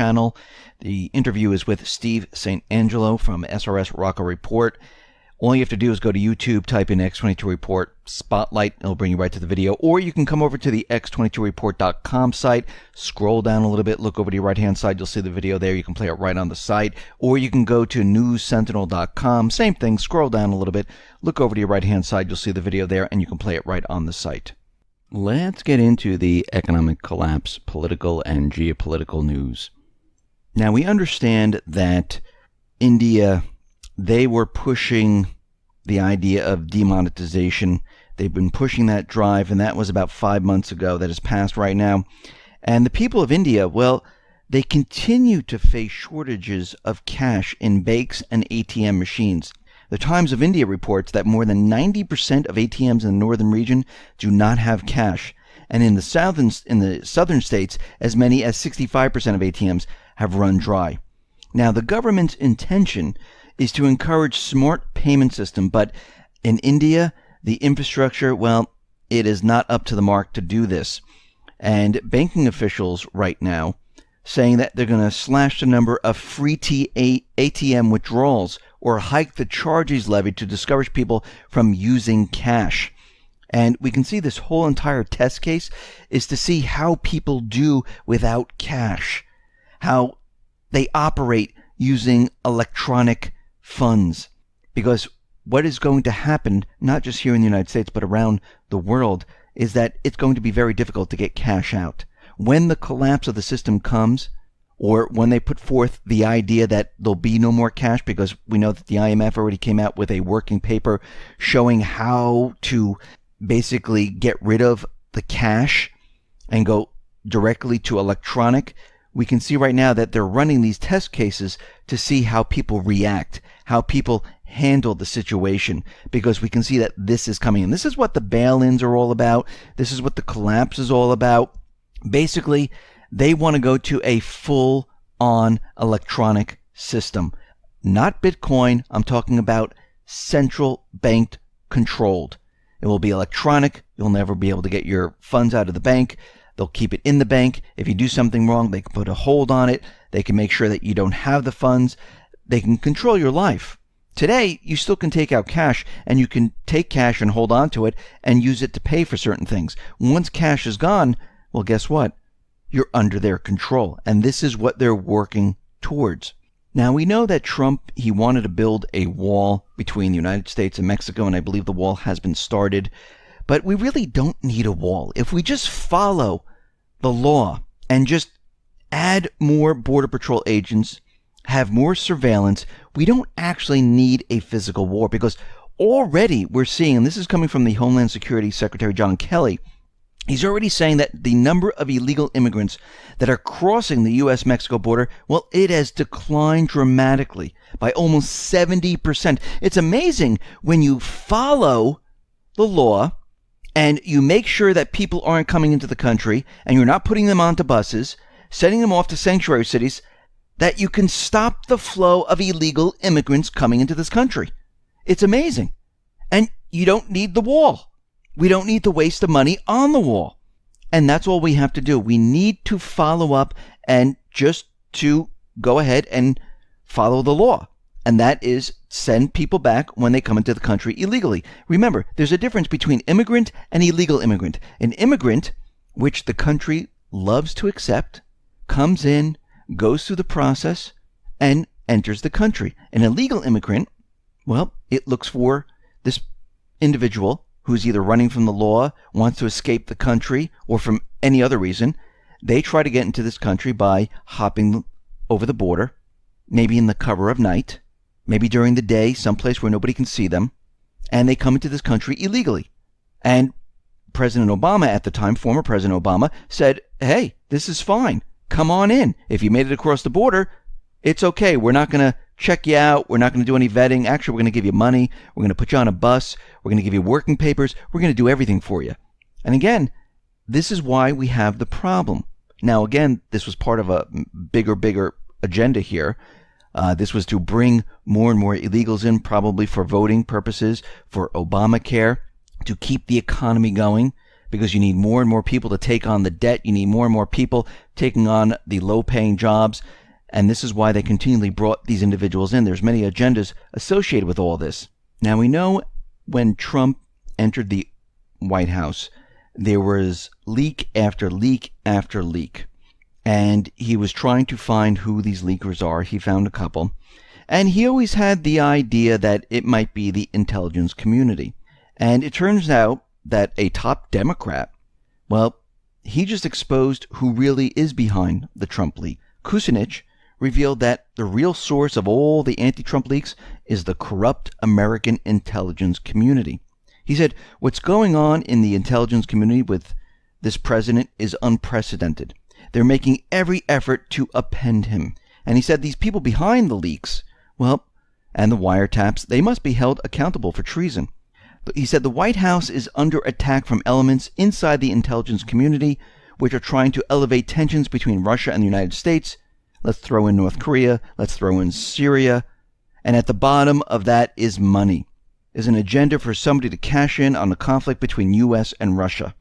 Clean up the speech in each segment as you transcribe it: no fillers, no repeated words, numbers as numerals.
channel. The interview is with Steve St. Angelo from SRS Rocco Report. All you have to do is go to YouTube, type in X22 Report Spotlight, it'll bring you right to the video. Or you can come over to the x22report.com site, scroll down a little bit, look over to your right-hand side, you'll see the video there. You can play it right on the site. Or you can go to newssentinel.com, same thing, scroll down a little bit, look over to your right-hand side, you'll see the video there, and you can play it right on the site. Let's get into the economic collapse, political and geopolitical news. Now, we understand that India, they were pushing the idea of demonetization. They've been pushing that drive, and that was about 5 months ago. That has passed right now. And the people of India, well, they continue to face shortages of cash in banks and ATM machines. The Times of India reports that more than 90% of ATMs in the northern region do not have cash. And in the southern states, as many as 65% of ATMs have run dry. Now, the government's intention is to encourage smart payment system, but in India, the infrastructure, well, it is not up to the mark to do this. And banking officials right now saying that they're going to slash the number of free ATM withdrawals or hike the charges levied to discourage people from using cash. And we can see this whole entire test case is to see how people do without cash, how they operate using electronic funds. Because what is going to happen, not just here in the United States, but around the world, is that it's going to be very difficult to get cash out. When the collapse of the system comes, or when they put forth the idea that there'll be no more cash, because we know that the IMF already came out with a working paper showing how to basically get rid of the cash and go directly to electronic. We can see right now that they're running these test cases to see how people react, how people handle the situation, because we can see that this is coming. And this is what the bail-ins are all about. This is what the collapse is all about. Basically, they want to go to a full-on electronic system. Not Bitcoin. I'm talking about central bank controlled. It will be electronic. You'll never be able to get your funds out of the bank. They'll keep it in the bank. If you do something wrong, they can put a hold on it. They can make sure that you don't have the funds. They can control your life. Today, you still can take out cash, and you can take cash and hold on to it and use it to pay for certain things. Once cash is gone, well, guess what? You're under their control, and this is what they're working towards. Now, we know that Trump, he wanted to build a wall between the United States and Mexico, and I believe the wall has been started. But we really don't need a wall. If we just follow the law and just add more Border Patrol agents, have more surveillance, we don't actually need a physical war, because already we're seeing, and this is coming from the Homeland Security Secretary John Kelly, he's already saying that the number of illegal immigrants that are crossing the U.S.-Mexico border, well, it has declined dramatically by almost 70%. It's amazing when you follow the law and you make sure that people aren't coming into the country and you're not putting them onto buses, sending them off to sanctuary cities, that you can stop the flow of illegal immigrants coming into this country. It's amazing. And you don't need the wall. We don't need to waste the money on the wall. And that's all we have to do. We need to follow up and just to go ahead and follow the law. And that is send people back when they come into the country illegally. Remember, there's a difference between immigrant and illegal immigrant. An immigrant, which the country loves to accept, comes in, goes through the process, and enters the country. An illegal immigrant, well, it looks for this individual who's either running from the law, wants to escape the country, or from any other reason. They try to get into this country by hopping over the border, maybe in the cover of night, maybe during the day, someplace where nobody can see them, and they come into this country illegally. And President Obama at the time, former President Obama, said, hey, this is fine. Come on in. If you made it across the border, it's okay. We're not going to check you out. We're not going to do any vetting. Actually, we're going to give you money. We're going to put you on a bus. We're going to give you working papers. We're going to do everything for you. And again, this is why we have the problem. Now, again, this was part of a bigger agenda here. This was to bring more and more illegals in, probably for voting purposes, for Obamacare, to keep the economy going, because you need more and more people to take on the debt. You need more and more people taking on the low-paying jobs. And this is why they continually brought these individuals in. There's many agendas associated with all this. Now, we know when Trump entered the White House, there was leak after leak after leak. And he was trying to find who these leakers are. He found a couple. And he always had the idea that it might be the intelligence community. And it turns out that a top Democrat, well, he just exposed who really is behind the Trump leak. Kucinich revealed that the real source of all the anti-Trump leaks is the corrupt American intelligence community. He said, what's going on in the intelligence community with this president is unprecedented. They're making every effort to append him. And he said these people behind the leaks, well, and the wiretaps, they must be held accountable for treason. But he said the White House is under attack from elements inside the intelligence community, which are trying to elevate tensions between Russia and the United States. Let's throw in North Korea. Let's throw in Syria. And at the bottom of that is money, is an agenda for somebody to cash in on the conflict between U.S. and Russia.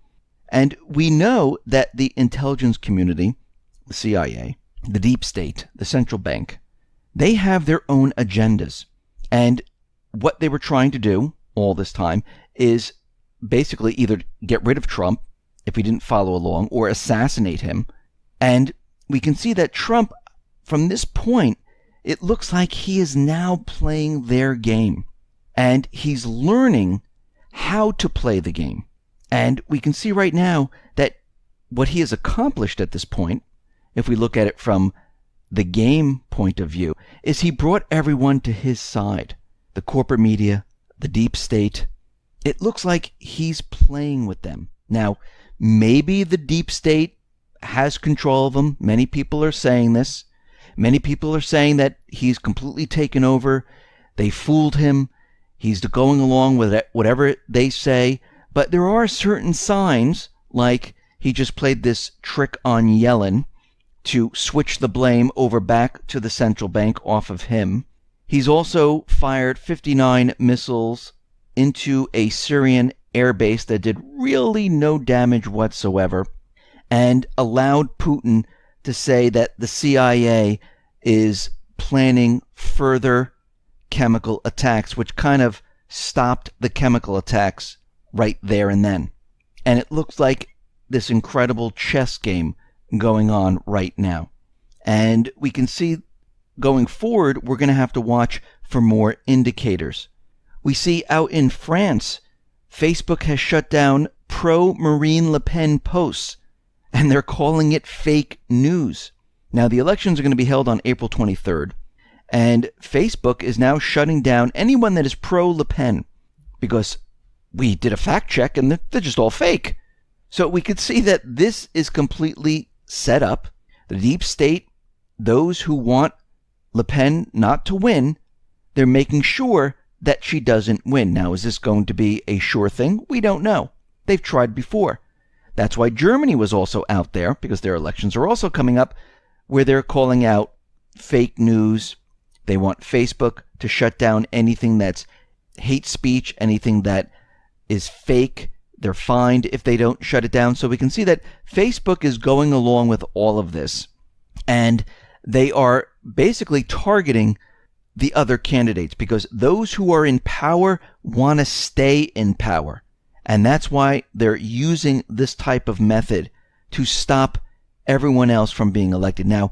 And we know that the intelligence community, the CIA, the deep state, the central bank, they have their own agendas. And what they were trying to do all this time is basically either get rid of Trump if he didn't follow along or assassinate him. And we can see that Trump, from this point, it looks like he is now playing their game. And he's learning how to play the game. And we can see right now that what he has accomplished at this point, if we look at it from the game point of view, is he brought everyone to his side. The corporate media, the deep state. It looks like he's playing with them. Now, maybe the deep state has control of them. Many people are saying this. Many people are saying that he's completely taken over. They fooled him. He's going along with whatever they say. But there are certain signs, like he just played this trick on Yellen to switch the blame over back to the central bank off of him. He's also fired 59 missiles into a Syrian airbase that did really no damage whatsoever, and allowed Putin to say that the CIA is planning further chemical attacks, which kind of stopped the chemical attacks right there and then. And it looks like this incredible chess game going on right now. And we can see going forward, we're going to have to watch for more indicators. We see out in France, Facebook has shut down pro-Marine Le Pen posts, and they're calling it fake news. Now, the elections are going to be held on April 23rd, and Facebook is now shutting down anyone that is pro-Le Pen, because we did a fact check and they're just all fake. So we could see that this is completely set up. The deep state, those who want Le Pen not to win, they're making sure that she doesn't win. Now, is this going to be a sure thing? We don't know. They've tried before. That's why Germany was also out there, because their elections are also coming up, where they're calling out fake news. They want Facebook to shut down anything that's hate speech, anything that is fake. They're fined if they don't shut it down. So we can see that Facebook is going along with all of this. And they are basically targeting the other candidates, because those who are in power want to stay in power. And that's why they're using this type of method to stop everyone else from being elected. Now,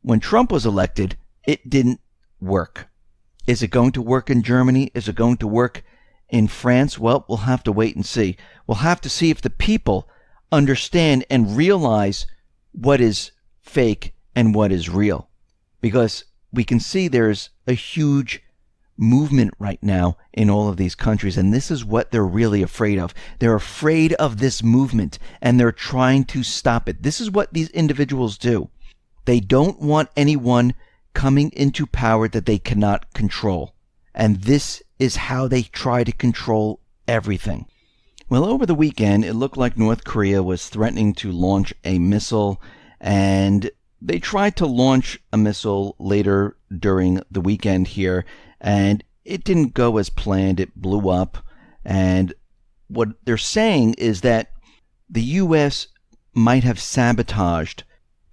when Trump was elected, it didn't work. Is it going to work in Germany? Is it going to work in France? Well, we'll have to wait and see. We'll have to see if the people understand and realize what is fake and what is real. Because we can see there's a huge movement right now in all of these countries, and this is what they're really afraid of. They're afraid of this movement, and they're trying to stop it. This is what these individuals do. They don't want anyone coming into power that they cannot control. And this is how they try to control everything. Well, over the weekend, it looked like North Korea was threatening to launch a missile, and they tried to launch a missile later during the weekend here, and it didn't go as planned. It blew up. And what they're saying is that the U.S. might have sabotaged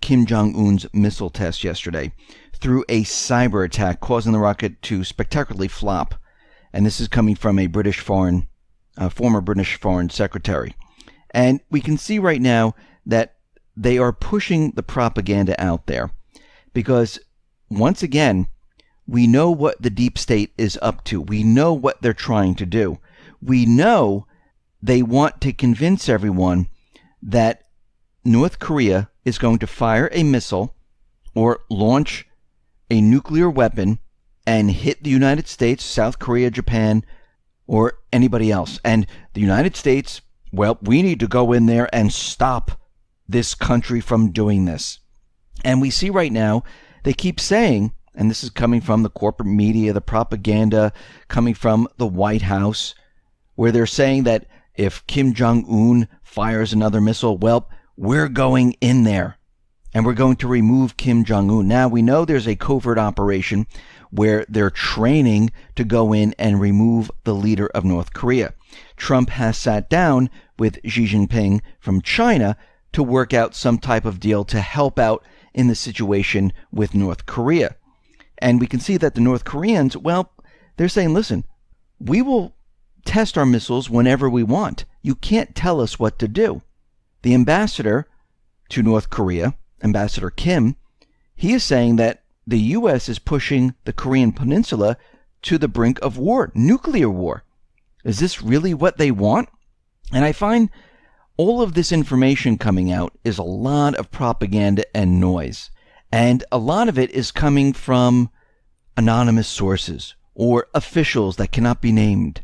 Kim Jong-un's missile test yesterday through a cyber attack, causing the rocket to spectacularly flop. And this is coming from a former British Foreign Secretary. And we can see right now that they are pushing the propaganda out there because, once again, we know what the deep state is up to. We know what they're trying to do. We know they want to convince everyone that North Korea is going to fire a missile or launch a nuclear weapon and hit the United States, South Korea, Japan, or anybody else. And the United States, well, we need to go in there and stop this country from doing this. And we see right now, they keep saying, and this is coming from the corporate media, the propaganda coming from the White House, where they're saying that if Kim Jong-un fires another missile, well, we're going in there and we're going to remove Kim Jong-un. Now, we know there's a covert operation where they're training to go in and remove the leader of North Korea. Trump has sat down with Xi Jinping from China to work out some type of deal to help out in the situation with North Korea. And we can see that the North Koreans, well, they're saying, listen, we will test our missiles whenever we want. You can't tell us what to do. The ambassador to North Korea, Ambassador Kim, he is saying that the U.S. is pushing the Korean Peninsula to the brink of war, nuclear war. Is this really what they want? And I find all of this information coming out is a lot of propaganda and noise. And a lot of it is coming from anonymous sources or officials that cannot be named.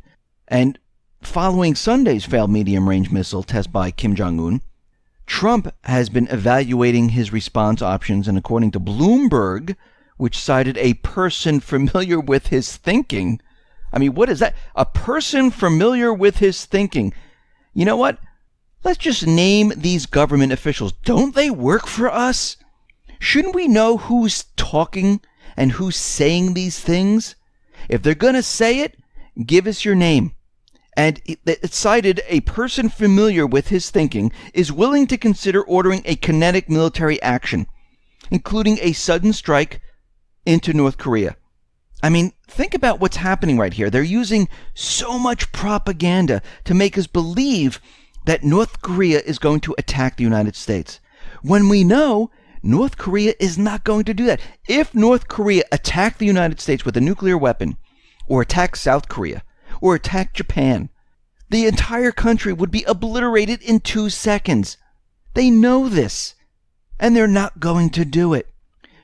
And following Sunday's failed medium-range missile test by Kim Jong-un, Trump has been evaluating his response options, and according to Bloomberg, which cited a person familiar with his thinking. I mean, what is that? A person familiar with his thinking. You know what? Let's just name these government officials. Don't they work for us? Shouldn't we know who's talking and who's saying these things? If they're going to say it, give us your name. And it cited a person familiar with his thinking is willing to consider ordering a kinetic military action, including a sudden strike into North Korea. I mean, think about what's happening right here. They're using so much propaganda to make us believe that North Korea is going to attack the United States, when we know North Korea is not going to do that. If North Korea attacked the United States with a nuclear weapon, or attacked South Korea, or attacked Japan, the entire country would be obliterated in 2 seconds. They know this, and they're not going to do it.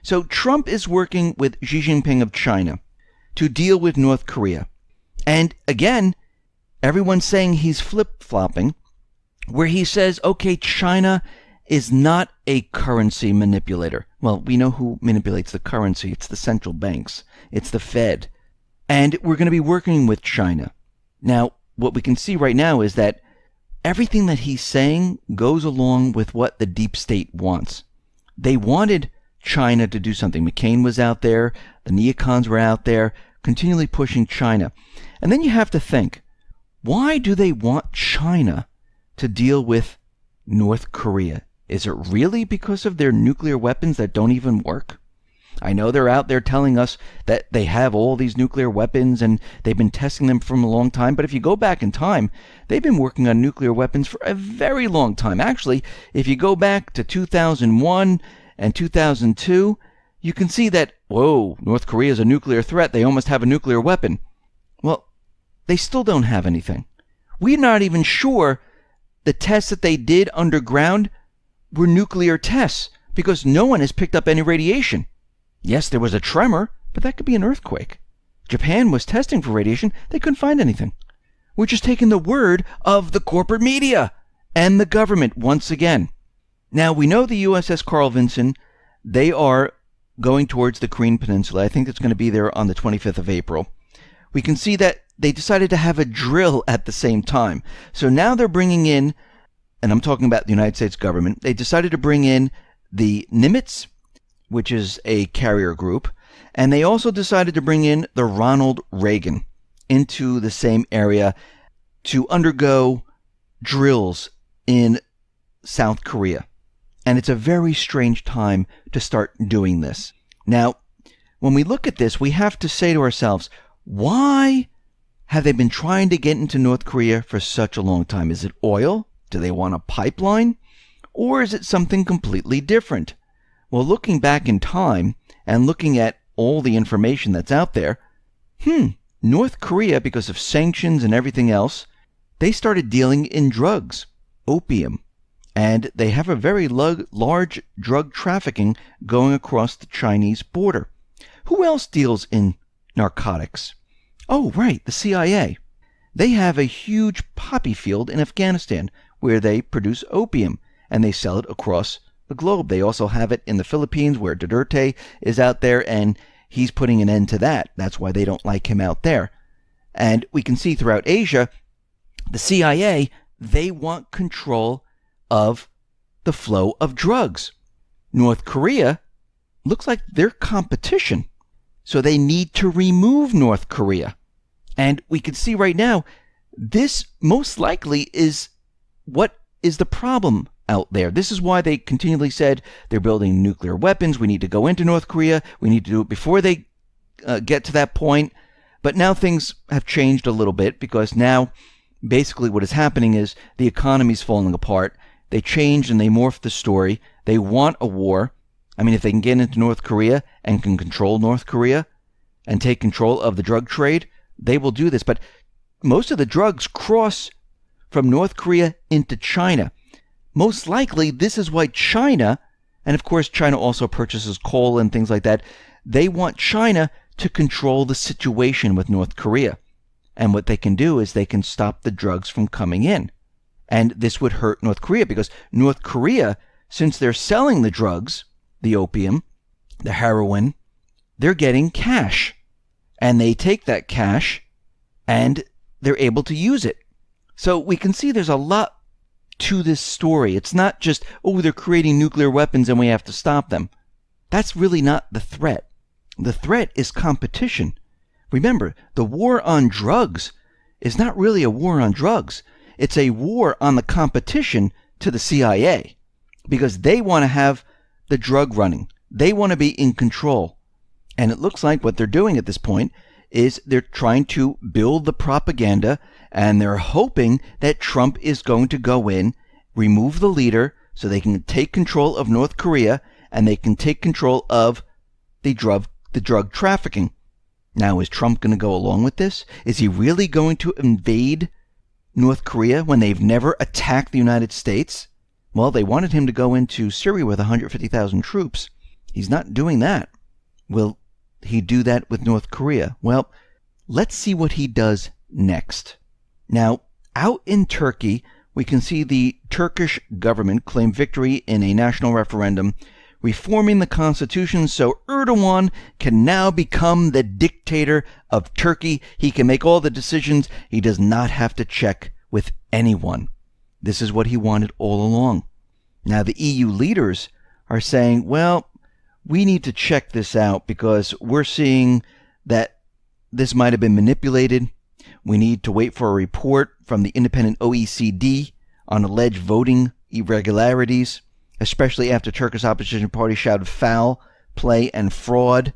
So Trump is working with Xi Jinping of China to deal with North Korea. And again, everyone's saying he's flip-flopping, where he says, okay, China is not a currency manipulator. Well, we know who manipulates the currency. It's the central banks. It's the Fed. And we're going to be working with China. Now, what we can see right now is that everything that he's saying goes along with what the deep state wants. They wanted China to do something. McCain was out there. The neocons were out there continually pushing China. And then you have to think, why do they want China to deal with North Korea? Is it really because of their nuclear weapons that don't even work? I know they're out there telling us that they have all these nuclear weapons and they've been testing them for a long time. But if you go back in time, they've been working on nuclear weapons for a very long time. Actually, if you go back to 2001 and 2002, you can see that, whoa, North Korea is a nuclear threat. They almost have a nuclear weapon. Well, they still don't have anything. We're not even sure the tests that they did underground were nuclear tests because no one has picked up any radiation. Yes, there was a tremor, but that could be an earthquake. Japan was testing for radiation. They couldn't find anything. We're just taking the word of the corporate media and the government once again. Now, we know the USS Carl Vinson, they are going towards the Korean Peninsula. I think it's going to be there on the 25th of April. We can see that they decided to have a drill at the same time. So now they're bringing in, and I'm talking about the United States government, they decided to bring in the Nimitz, which is a carrier group, and they also decided to bring in the Ronald Reagan into the same area to undergo drills in South Korea. And it's a very strange time to start doing this. Now, when we look at this, we have to say to ourselves, why have they been trying to get into North Korea for such a long time? Is it oil? Do they want a pipeline? Or is it something completely different? Well, looking back in time and looking at all the information that's out there, North Korea, because of sanctions and everything else, they started dealing in drugs, opium, and they have a very large drug trafficking going across the Chinese border. Who else deals in narcotics? Oh, right, the CIA. They have a huge poppy field in Afghanistan where they produce opium, and they sell it across the globe. They also have it in the Philippines where Duterte is out there, and he's putting an end to that. That's why they don't like him out there. And we can see throughout Asia, the CIA, they want control of the flow of drugs. North Korea looks like their competition. So they need to remove North Korea. And we can see right now, this most likely is what is the problem out there. This is why they continually said they're building nuclear weapons. We need to go into North Korea. We need to do it before they get to that point. But now things have changed a little bit, because now basically what is happening is the economy's falling apart. They changed and they morphed the story. They want a war. I mean, if they can get into North Korea and can control North Korea and take control of the drug trade, they will do this. But most of the drugs cross from North Korea into China. Most likely, this is why China, and of course China also purchases coal and things like that, they want China to control the situation with North Korea. And what they can do is they can stop the drugs from coming in. And this would hurt North Korea, because North Korea, since they're selling the drugs, the opium, the heroin, they're getting cash. And they take that cash and they're able to use it. So we can see there's a lot to this story. It's not just, oh, they're creating nuclear weapons and we have to stop them. That's really not the threat. The threat is competition. Remember, the war on drugs is not really a war on drugs. It's a war on the competition to the CIA, because they want to have the drug running. They want to be in control. And it looks like what they're doing at this point is they're trying to build the propaganda, and they're hoping that Trump is going to go in, remove the leader, so they can take control of North Korea, and they can take control of the drug trafficking. Now, is Trump going to go along with this? Is he really going to invade North Korea when they've never attacked the United States? Well, they wanted him to go into Syria with 150,000 troops. He's not doing that. Will he do that with North Korea? Well, let's see what he does next. Now, out in Turkey, we can see the Turkish government claim victory in a national referendum, reforming the constitution so Erdogan can now become the dictator of Turkey. He can make all the decisions. He does not have to check with anyone. This is what he wanted all along. Now, the EU leaders are saying, well, we need to check this out because we're seeing that this might have been manipulated. We need to wait for a report from the independent OECD on alleged voting irregularities, especially after Turkey's opposition party shouted foul play and fraud.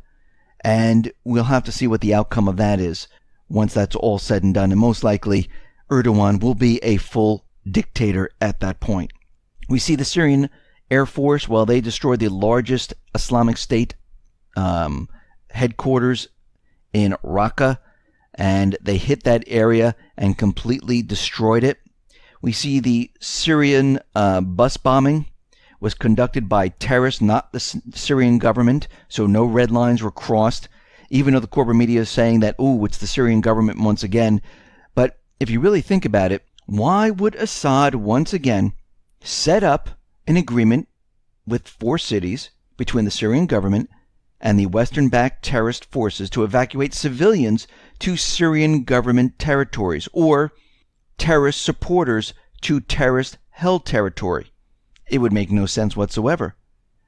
And we'll have to see what the outcome of that is once that's all said and done. And most likely, Erdogan will be a full dictator at that point. We see the Syrian Air Force, well, they destroyed the largest Islamic State headquarters in Raqqa, and they hit that area and completely destroyed it. We see the Syrian bus bombing was conducted by terrorists, not the Syrian government, so no red lines were crossed, even though the corporate media is saying that, ooh, it's the Syrian government once again. But if you really think about it, why would Assad once again set up an agreement with 4 cities between the Syrian government and the Western-backed terrorist forces to evacuate civilians to Syrian government territories, or terrorist supporters to terrorist-held territory? It would make no sense whatsoever.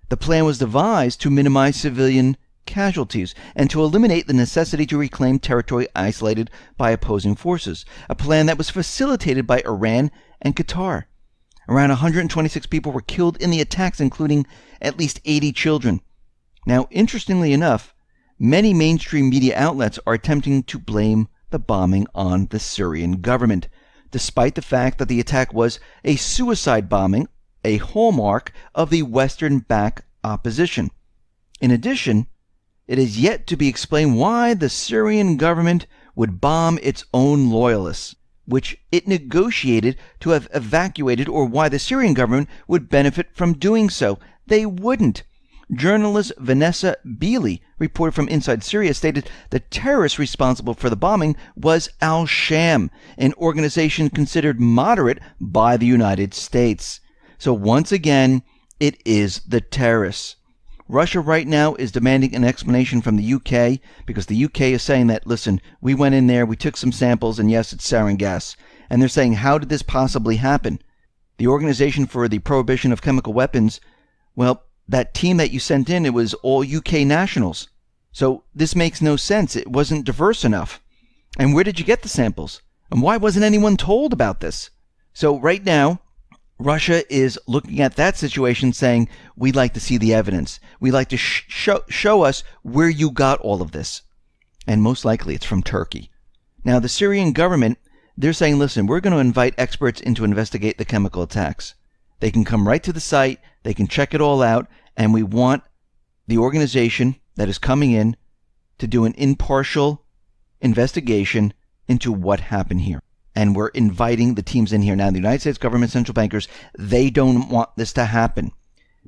The plan was devised to minimize civilian casualties and to eliminate the necessity to reclaim territory isolated by opposing forces, a plan that was facilitated by Iran and Qatar. Around 126 people were killed in the attacks, including at least 80 children. Now, interestingly enough, many mainstream media outlets are attempting to blame the bombing on the Syrian government, despite the fact that the attack was a suicide bombing, a hallmark of the Western-backed opposition. In addition, it is yet to be explained why the Syrian government would bomb its own loyalists, which it negotiated to have evacuated, or why the Syrian government would benefit from doing so. They wouldn't. Journalist Vanessa Beeley, reported from Inside Syria, stated the terrorist responsible for the bombing was Al-Sham, an organization considered moderate by the United States. So once again, it is the terrorists. Russia right now is demanding an explanation from the UK, because the UK is saying that, listen, we went in there, we took some samples, and yes, it's sarin gas. And they're saying, how did this possibly happen? The Organization for the Prohibition of Chemical Weapons, well, that team that you sent in, it was all UK nationals. So this makes no sense. It wasn't diverse enough. And where did you get the samples? And why wasn't anyone told about this? So right now, Russia is looking at that situation saying, we'd like to see the evidence. We'd like to show us where you got all of this. And most likely it's from Turkey. Now, the Syrian government, they're saying, listen, we're going to invite experts in to investigate the chemical attacks. They can come right to the site. They can check it all out. And we want the organization that is coming in to do an impartial investigation into what happened here. And we're inviting the teams in here. Now, the United States government central bankers, they don't want this to happen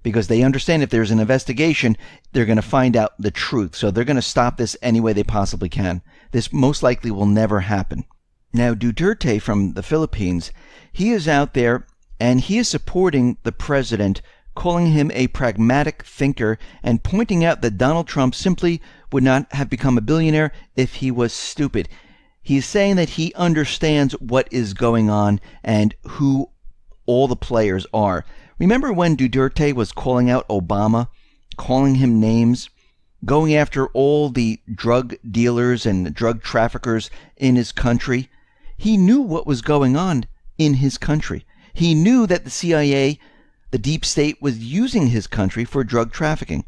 because they understand if there's an investigation, they're going to find out the truth. So they're going to stop this any way they possibly can. This most likely will never happen. Now, Duterte from the Philippines, he is out there and he is supporting the president, calling him a pragmatic thinker and pointing out that Donald Trump simply would not have become a billionaire if he was stupid. He's saying that he understands what is going on and who all the players are. Remember when Duterte was calling out Obama, calling him names, going after all the drug dealers and drug traffickers in his country? He knew what was going on in his country. He knew that the CIA, the deep state, was using his country for drug trafficking,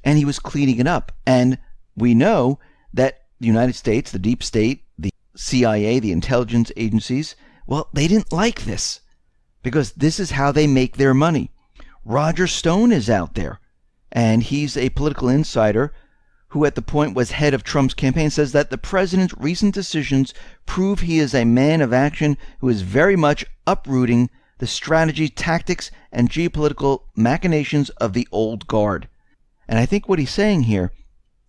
and he was cleaning it up. And we know that the United States, the deep state, the CIA, the intelligence agencies, well, they didn't like this because this is how they make their money. Roger Stone is out there, and he's a political insider who at the point was head of Trump's campaign, says that the president's recent decisions prove he is a man of action who is very much uprooting the strategy, tactics, and geopolitical machinations of the old guard. And I think what he's saying here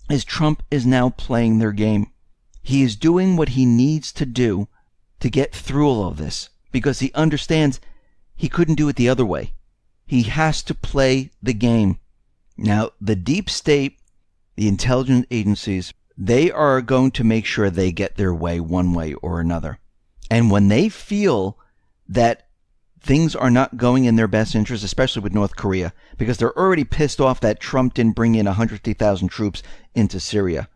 is Trump is now playing their game. He is doing what he needs to do to get through all of this because he understands he couldn't do it the other way. He has to play the game. Now, the deep state, the intelligence agencies, they are going to make sure they get their way one way or another. And when they feel that things are not going in their best interest, especially with North Korea, because they're already pissed off that Trump didn't bring in 150,000 troops into Syria,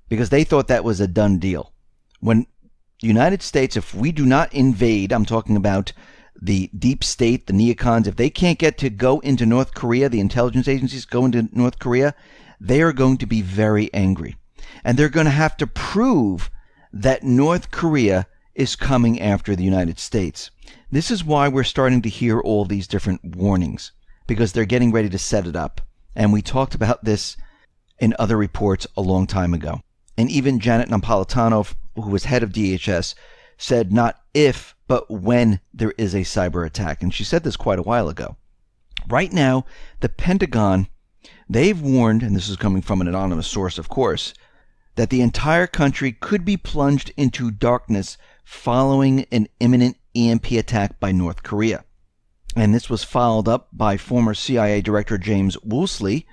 because they thought that was a done deal. When the United States, if we do not invade, I'm talking about the deep state, the neocons, if they can't get to go into North Korea, the intelligence agencies go into North Korea, they are going to be very angry. And they're going to have to prove that North Korea is coming after the United States. This is why we're starting to hear all these different warnings, because they're getting ready to set it up. And we talked about this in other reports a long time ago. And even Janet Napolitano, who was head of DHS, said not if, but when there is a cyber attack. And she said this quite a while ago. Right now, the Pentagon, they've warned, and this is coming from an anonymous source, of course, that the entire country could be plunged into darkness following an imminent EMP attack by North Korea. And this was followed up by former CIA Director James Woolsey,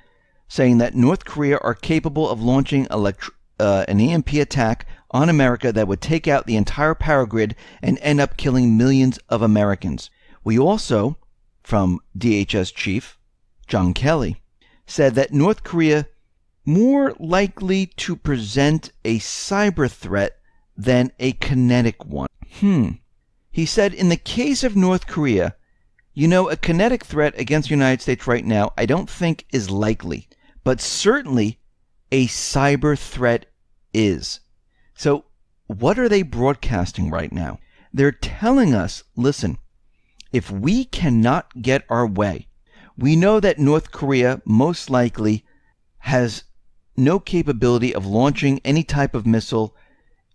saying that North Korea are capable of launching an EMP attack on America that would take out the entire power grid and end up killing millions of Americans. We also, from DHS Chief John Kelly, said that North Korea more likely to present a cyber threat than a kinetic one. He said, in the case of North Korea, A kinetic threat against the United States right now, I don't think is likely, but certainly a cyber threat is. So what are they broadcasting right now? They're telling us, listen, if we cannot get our way, we know that North Korea most likely has no capability of launching any type of missile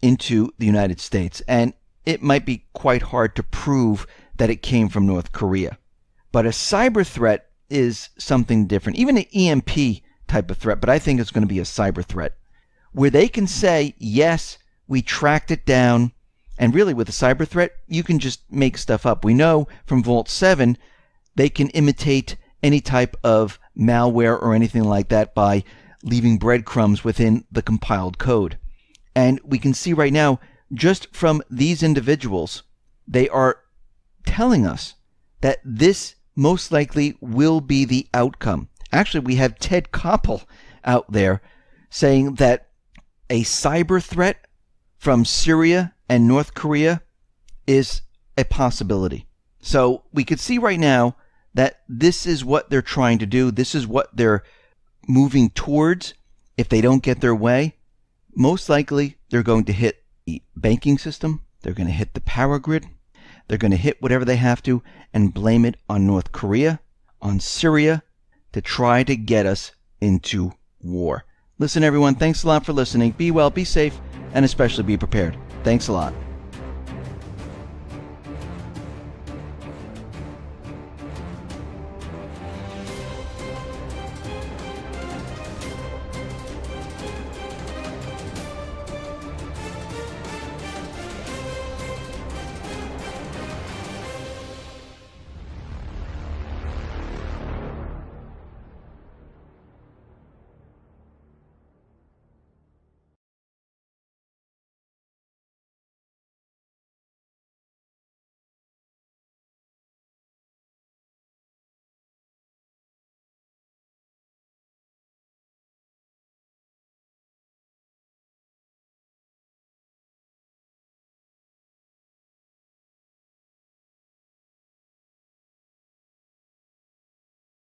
into the United States. And it might be quite hard to prove that it came from North Korea. But a cyber threat is something different. Even an EMP type of threat, but I think it's going to be a cyber threat, where they can say, yes, we tracked it down. And really, with a cyber threat, you can just make stuff up. We know from Vault 7, they can imitate any type of malware or anything like that by leaving breadcrumbs within the compiled code. And we can see right now, just from these individuals, they are telling us that this most likely will be the outcome. Actually, we have Ted Koppel out there saying that a cyber threat from Syria and North Korea is a possibility. So we could see right now that this is what they're trying to do. This is what they're moving towards. If they don't get their way, most likely they're going to hit the banking system. They're going to hit the power grid. They're going to hit whatever they have to and blame it on North Korea, on Syria, to try to get us into war. Listen, everyone, thanks a lot for listening. Be well, be safe, and especially be prepared. Thanks a lot.